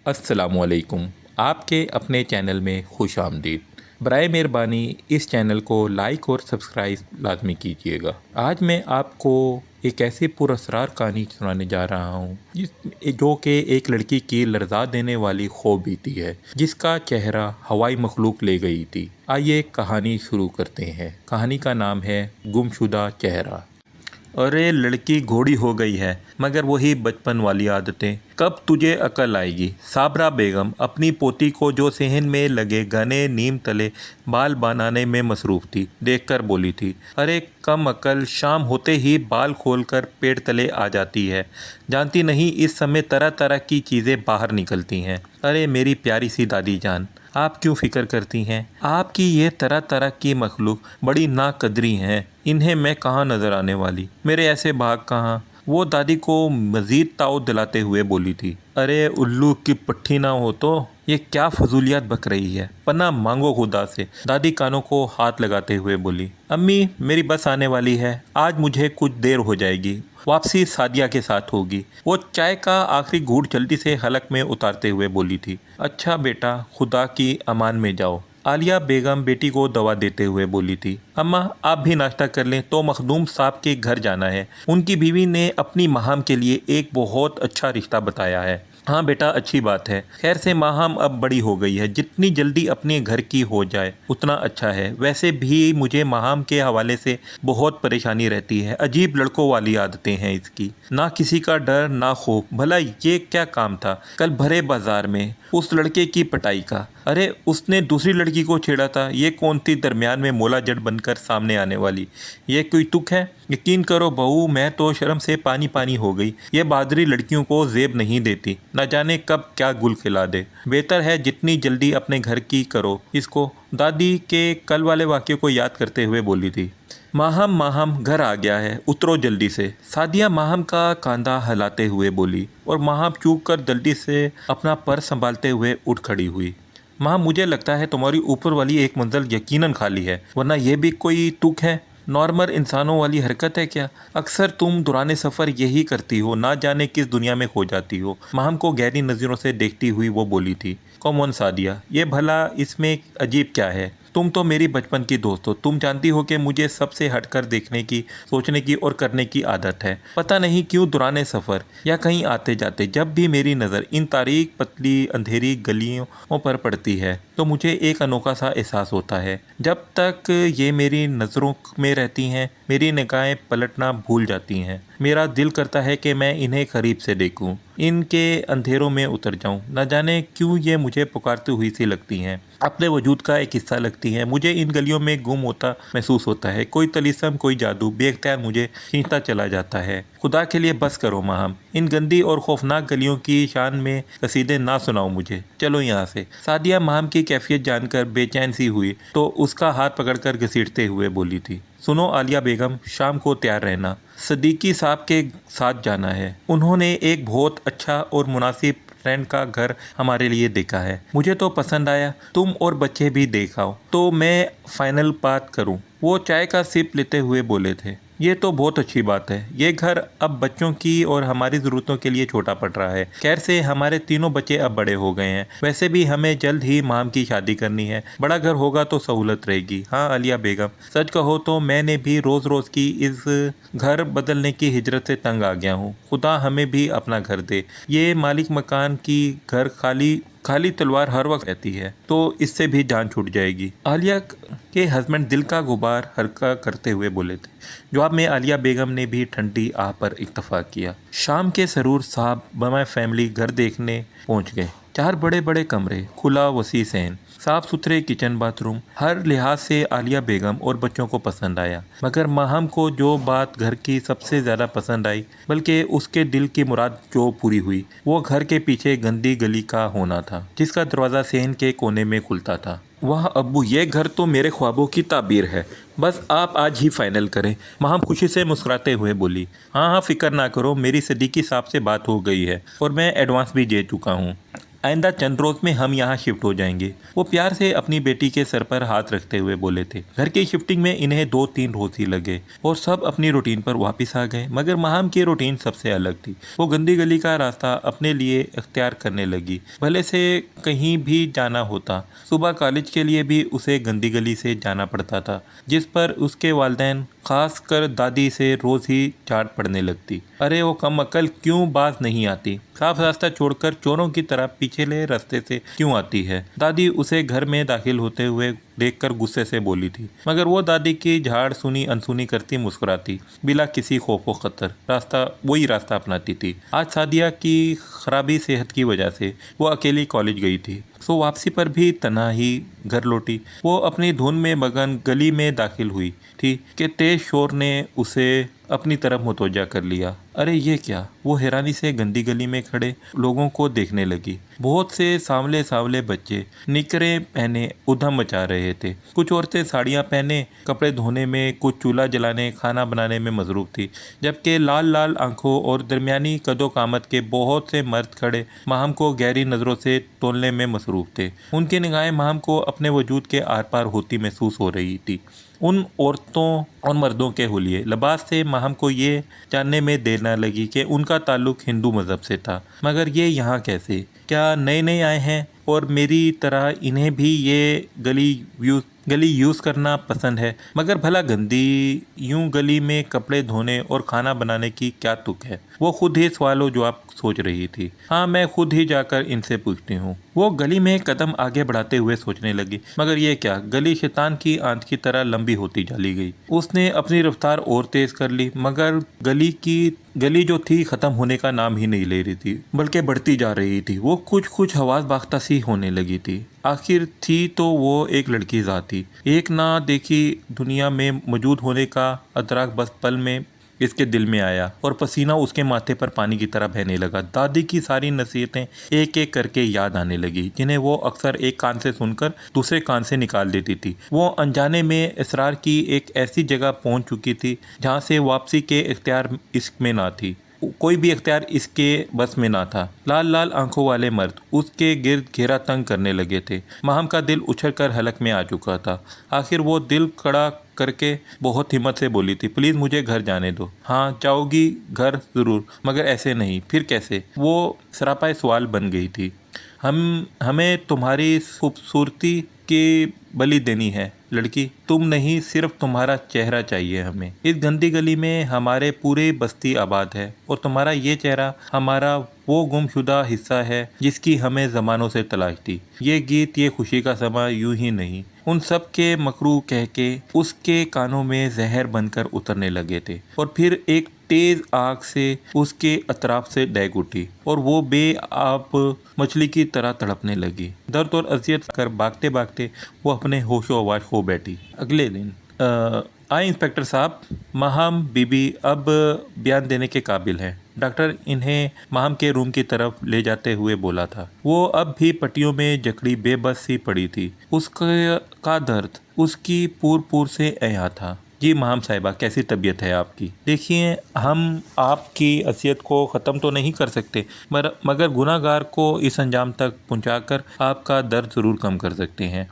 अस्सलामुअलैकुम। आपके अपने चैनल में खुश आमदीद। बराए मेहरबानी इस चैनल को लाइक और सब्सक्राइब लाजमी कीजिएगा। आज मैं आपको एक ऐसी पुरअसरार कहानी सुनाने जा रहा हूँ जो कि एक लड़की की लर्जा देने वाली ख्वाब बीती है, जिसका चेहरा हवाई मखलूक ले गई थी। आइए कहानी शुरू करते हैं। कहानी का नाम है गुमशुदा चेहरा। अरे लड़की घोड़ी हो गई है, मगर वही बचपन वाली आदतें। कब तुझे अकल आएगी? साबरा बेगम अपनी पोती को जो सहन में लगे घने नीम तले बाल बनाने में मसरूफ़ थी, देखकर बोली थी, अरे कम अकल, शाम होते ही बाल खोलकर पेड़ तले आ जाती है। जानती नहीं इस समय तरह तरह की चीज़ें बाहर निकलती हैं। अरे मेरी प्यारी सी दादी जान, आप क्यों फ़िक्र करती हैं? आपकी ये तरह तरह की मखलूक बड़ी नाकदरी हैं, इन्हें मैं कहाँ नज़र आने वाली? मेरे ऐसे भाग कहाँ? वो दादी को मज़ीद ताउद दिलाते हुए बोली थी। अरे उल्लू की पट्टी ना हो तो ये क्या फजूलियात बक रही है? पन्ना मांगो खुदा से। दादी कानों को हाथ लगाते हुए बोली, अम्मी मेरी बस आने वाली है, आज मुझे कुछ देर हो जाएगी। वापसी सादिया के साथ होगी। वो चाय का आखिरी घूंट जल्दी से हलक में उतारते हुए बोली थी। अच्छा बेटा, खुदा की अमान में जाओ। आलिया बेगम बेटी को दवा देते हुए बोली थी। अम्मा आप भी नाश्ता कर लें, तो मखदूम साहब के घर जाना है। उनकी बीवी ने अपनी माहम के लिए एक बहुत अच्छा रिश्ता बताया है। हाँ बेटा, अच्छी बात है। खैर से माहम अब बड़ी हो गई है, जितनी जल्दी अपने घर की हो जाए उतना अच्छा है। वैसे भी मुझे माहम के हवाले से बहुत परेशानी रहती है। अजीब लड़कों वाली आदतें हैं इसकी, ना किसी का डर ना खौफ। भला ये क्या काम था कल भरे बाजार में उस लड़के की पटाई का? अरे उसने दूसरी लड़की को छेड़ा था। ये कौन थी दरमियान में मोला जड़ बनकर सामने आने वाली? ये कोई तुक है? यकीन करो बहू, मैं तो शर्म से पानी पानी हो गई। ये बहादुरी लड़कियों को जेब नहीं देती, न जाने कब क्या गुल खिला दे। बेहतर है जितनी जल्दी अपने घर की करो इसको। दादी के कल वाले वाक्य को याद करते हुए बोली थी। माहम माहम घर आ गया है, उतरो जल्दी से। सादिया माहम का कांधा हिलाते हुए बोली और माहम चूक कर जल्दी से अपना पर्स संभालते हुए उठ खड़ी हुई। माँ मुझे लगता है तुम्हारी ऊपर वाली एक मंजिल यकीनन खाली है, वरना यह भी कोई तुक है? नॉर्मल इंसानों वाली हरकत है क्या? अक्सर तुम दौरान सफ़र यही करती हो, ना जाने किस दुनिया में खो जाती हो। माहम को गहरी नज़रों से देखती हुई वो बोली थी। कॉमन सादिया, ये भला इसमें अजीब क्या है? तुम तो मेरी बचपन की दोस्त हो। तुम जानती हो कि मुझे सबसे हटकर देखने की, सोचने की और करने की आदत है। पता नहीं क्यों दौरान सफ़र या कहीं आते जाते जब भी मेरी नज़र इन तारीक पतली अंधेरी गलियों पर पड़ती है तो मुझे एक अनोखा सा एहसास होता है। जब तक ये मेरी नज़रों में रहती हैं मेरी निगाहें पलटना भूल जाती हैं। मेरा दिल करता है कि मैं इन्हें करीब से देखूं, इनके अंधेरों में उतर जाऊं। न जाने क्यों ये मुझे पुकारती हुई सी लगती हैं, अपने वजूद का एक हिस्सा लगती हैं। मुझे इन गलियों में गुम होता महसूस होता है। कोई तलीसम, कोई जादू बेख्तियार मुझे खींचता चला जाता है। खुदा के लिए बस करो माहम, इन गंदी और खौफनाक गलियों की शान में कसीदे ना सुनाओ मुझे। चलो यहाँ से। सादिया माहम की कैफियत जानकर बेचैन सी हुई तो उसका हाथ पकड़कर घसीटते हुए बोली थी, सुनो आलिया बेगम, शाम को तैयार रहना, सदीकी साहब के साथ जाना है। उन्होंने एक बहुत अच्छा और मुनासिब फ्रेंड का घर हमारे लिए देखा है। मुझे तो पसंद आया, तुम और बच्चे भी देखाओ तो मैं फाइनल बात करूं। वो चाय का सिप लेते हुए बोले थे। ये तो बहुत अच्छी बात है। ये घर अब बच्चों की और हमारी ज़रूरतों के लिए छोटा पड़ रहा है। खैर से हमारे तीनों बच्चे अब बड़े हो गए हैं। वैसे भी हमें जल्द ही माम की शादी करनी है। बड़ा घर होगा तो सहूलत रहेगी। हाँ आलिया बेगम, सच कहो तो मैंने भी रोज़ रोज़ की इस घर बदलने की हिजरत से तंग आ गया हूँ। खुदा हमें भी अपना घर दे। ये मालिक मकान की घर खाली खाली तलवार हर वक्त रहती है तो इससे भी जान छूट जाएगी। आलिया के हस्बैंड दिल का गुबार हल्का करते हुए बोले थे। जवाब में आलिया बेगम ने भी ठंडी आह पर इत्तफाक किया। शाम के सरूर साहब बमा फैमिली घर देखने पहुंच गए। 4 बड़े बड़े कमरे, खुला वसी सहन, साफ़ सुथरे किचन बाथरूम, हर लिहाज से आलिया बेगम और बच्चों को पसंद आया। मगर माहम को जो बात घर की सबसे ज़्यादा पसंद आई, बल्कि उसके दिल की मुराद जो पूरी हुई, वो घर के पीछे गंदी गली का होना था, जिसका दरवाज़ा सहन के कोने में खुलता था। वाह अब्बू, ये घर तो मेरे ख्वाबों की ताबीर है। बस आप आज ही फाइनल करें। माहम खुशी से मुस्कुराते हुए बोली। हाँ हाँ, फिक्र ना करो, मेरी सदीकी साहब से बात हो गई है और मैं एडवांस भी दे चुका हूँ। आइंदा चंद रोज में हम यहाँ शिफ्ट हो जाएंगे। वो प्यार से अपनी बेटी के सर पर हाथ रखते हुए बोले थे। घर की शिफ्टिंग में इन्हें 2-3 रोज ही लगे और सब अपनी रूटीन पर वापस आ गए, मगर माहम की रूटीन सबसे अलग थी। वो गंदी गली का रास्ता अपने लिए इख्तियार करने लगी। भले से कहीं भी जाना होता, सुबह कॉलेज के लिए भी उसे गंदी गली से जाना पड़ता था, जिस पर उसके वालिदैन खास कर दादी से रोज ही डांट पड़ने लगती। अरे वो कम अकल क्यों बाज नहीं आती, साफ रास्ता छोड़कर चोरों की तरह पिछले रास्ते से क्यों आती है। दादी उसे घर में दाखिल होते हुए देखकर गुस्से से बोली थी, मगर वो दादी की झाड़ सुनी अनसुनी करती मुस्कुराती, बिला किसी खौफ व खतर वही रास्ता अपनाती थी। आज सादिया की खराबी सेहत की वजह से वो अकेली कॉलेज गई थी, सो वापसी पर भी तना ही घर लौटी। वो अपनी धुन में मगन गली में दाखिल हुई थी कि तेज शोर ने उसे अपनी तरफ मुतवज्जा कर लिया। अरे ये क्या, वो हैरानी से गंदी गली में खड़े लोगों को देखने लगी। बहुत से सांवले सांवले बच्चे निकरें पहने उधम मचा रहे थे। कुछ औरतें साड़ियाँ पहने कपड़े धोने में, कुछ चूल्हा जलाने खाना बनाने में मसरूफ़ थी, जबकि लाल लाल आंखों और दरमियानी कदो कामत के बहुत से मर्द खड़े माहम को गहरी नज़रों से तोलने में मसरूफ़ थे। उनकी निगाहें माहम को अपने वजूद के आर पार होती महसूस हो रही थी। उन औरतों और मर्दों के हुलिये लिबास से माहम को ये जानने में देर न लगी कि उनका ताल्लुक़ हिंदू मज़हब से था। मगर ये यहाँ कैसे, क्या नए नए आए हैं और मेरी तरह इन्हें भी ये गली यूज़ करना पसंद है? मगर भला गंदी यूं गली में कपड़े धोने और खाना बनाने की क्या तुक है? वो खुद ही सवालों जवाब सोच रही थी। हाँ, मैं खुद ही जाकर इनसे पूछती हूँ। वो गली में कदम आगे बढ़ाते हुए सोचने लगी, मगर ये क्या, गली शैतान की आंत की तरह लंबी होती चली गई। उसने अपनी रफ्तार और तेज कर ली, मगर गली जो थी ख़त्म होने का नाम ही नहीं ले रही थी, बल्कि बढ़ती जा रही थी। वो कुछ हवास बाख्ता सी होने लगी थी। आखिर थी तो वो एक लड़की ज़ात थी। एक ना देखी दुनिया में मौजूद होने का अदराक बस पल में इसके दिल में आया और पसीना उसके माथे पर पानी की तरह बहने लगा। दादी की सारी नसीहतें एक एक करके याद आने लगी, जिन्हें वो अक्सर एक कान से सुनकर दूसरे कान से निकाल देती थी। वो अनजाने में इसरार की एक ऐसी जगह पहुंच चुकी थी जहां से वापसी के इख्तियार इसमें ना थी। कोई भी इख्तियार इसके बस में ना था। लाल लाल आंखों वाले मर्द उसके गिर्द घेरा तंग करने लगे थे। माहम का दिल उछल कर हलक में आ चुका था। आखिर वो दिल कड़ा करके बहुत हिम्मत से बोली थी, प्लीज़ मुझे घर जाने दो। हाँ जाओगी घर ज़रूर, मगर ऐसे नहीं। फिर कैसे? वो सरापा सवाल बन गई थी। हमें तुम्हारी खूबसूरती की बलि देनी है लड़की, तुम नहीं, सिर्फ तुम्हारा चेहरा चाहिए हमें। इस गंदी गली में हमारे पूरे बस्ती आबाद है और तुम्हारा ये चेहरा हमारा वो गुमशुदा हिस्सा है जिसकी हमें ज़मानों से तलाश थी। ये गीत, ये खुशी का समा यूं ही नहीं, उन सब के मकरू कह के उसके कानों में जहर बनकर उतरने लगे थे और फिर एक तेज आग से उसके अतराफ से दहक उठी और वो बेआब मछली की तरह तड़पने लगी। दर्द और अजियत कर भागते भागते वो अपने होशो हवास खो बैठी। अगले दिन आए इंस्पेक्टर साहब, माहम बीबी अब बयान देने के काबिल है। डॉक्टर इन्हें माहम के रूम की तरफ ले जाते हुए बोला था। वो अब भी पट्टियों में जकड़ी बेबस सी पड़ी थी। उसका दर्द उसकी पूर से अया था। जी माहम साहिबा, कैसी तबीयत है आपकी? देखिए, हम आपकी असियत को ख़त्म तो नहीं कर सकते, मगर गुनाहगार को इस अंजाम तक पहुंचाकर आपका दर्द ज़रूर कम कर सकते हैं।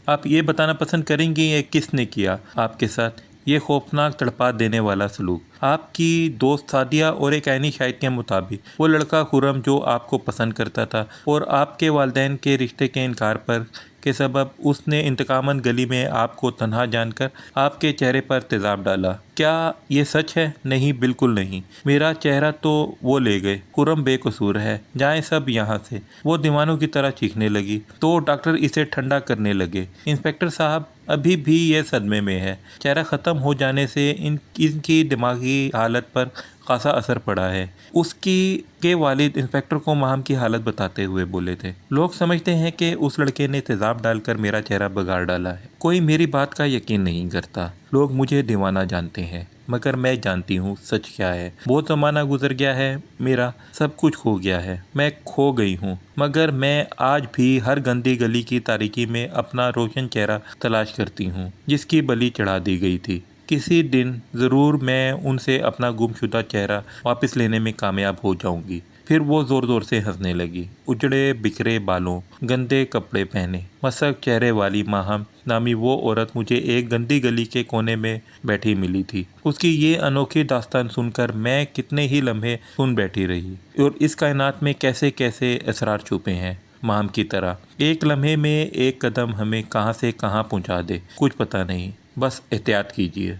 आप ये बताना पसंद करेंगी ये किसने किया आपके साथ ये खौफनाक तड़पा देने वाला सलूक? आपकी दोस्त सादिया और एक ऐनी शाहिद के मुताबिक वो लड़का खुर्रम जो आपको पसंद करता था और आपके वालिदैन के रिश्ते के इनकार पर के सबब उसने इंतकामन गली में आपको तन्हा जानकर आपके चेहरे पर तेज़ाब डाला। क्या ये सच है? नहीं, बिल्कुल नहीं। मेरा चेहरा तो वो ले गए। खुर्रम बेकसूर है, जाएं सब यहाँ से। वो दीवानों की तरह चीखने लगी तो डॉक्टर इसे ठंडा करने लगे। इंस्पेक्टर साहब अभी भी ये सदमे में है। चेहरा ख़त्म हो जाने से इनकी दिमागी हालत पर खासा असर पड़ा है। उसकी के वालिद इंस्पेक्टर को माहम की हालत बताते हुए बोले थे, लोग समझते हैं कि उस लड़के ने तेज़ाब डालकर मेरा चेहरा बिगाड़ डाला है। कोई मेरी बात का यकीन नहीं करता। लोग मुझे दीवाना जानते हैं, मगर मैं जानती हूँ सच क्या है। बहुत ज़माना गुजर गया है, मेरा सब कुछ खो गया है, मैं खो गई हूँ। मगर मैं आज भी हर गंदी गली की तारीकी में अपना रोशन चेहरा तलाश करती हूँ जिसकी बलि चढ़ा दी गई थी। किसी दिन ज़रूर मैं उनसे अपना गुमशुदा चेहरा वापस लेने में कामयाब हो जाऊंगी। फिर वो ज़ोर ज़ोर से हंसने लगी। उजड़े बिखरे बालों, गंदे कपड़े पहने, मसक चेहरे वाली माहम नामी वो औरत मुझे एक गंदी गली के कोने में बैठी मिली थी। उसकी ये अनोखी दास्तान सुनकर मैं कितने ही लम्हे सुन बैठी रही। और इस कायनात में कैसे कैसे असरार छुपे हैं माहम की तरह। एक लम्हे में एक कदम हमें कहाँ से कहाँ पहुँचा दे, कुछ पता नहीं। बस एहतियात कीजिए।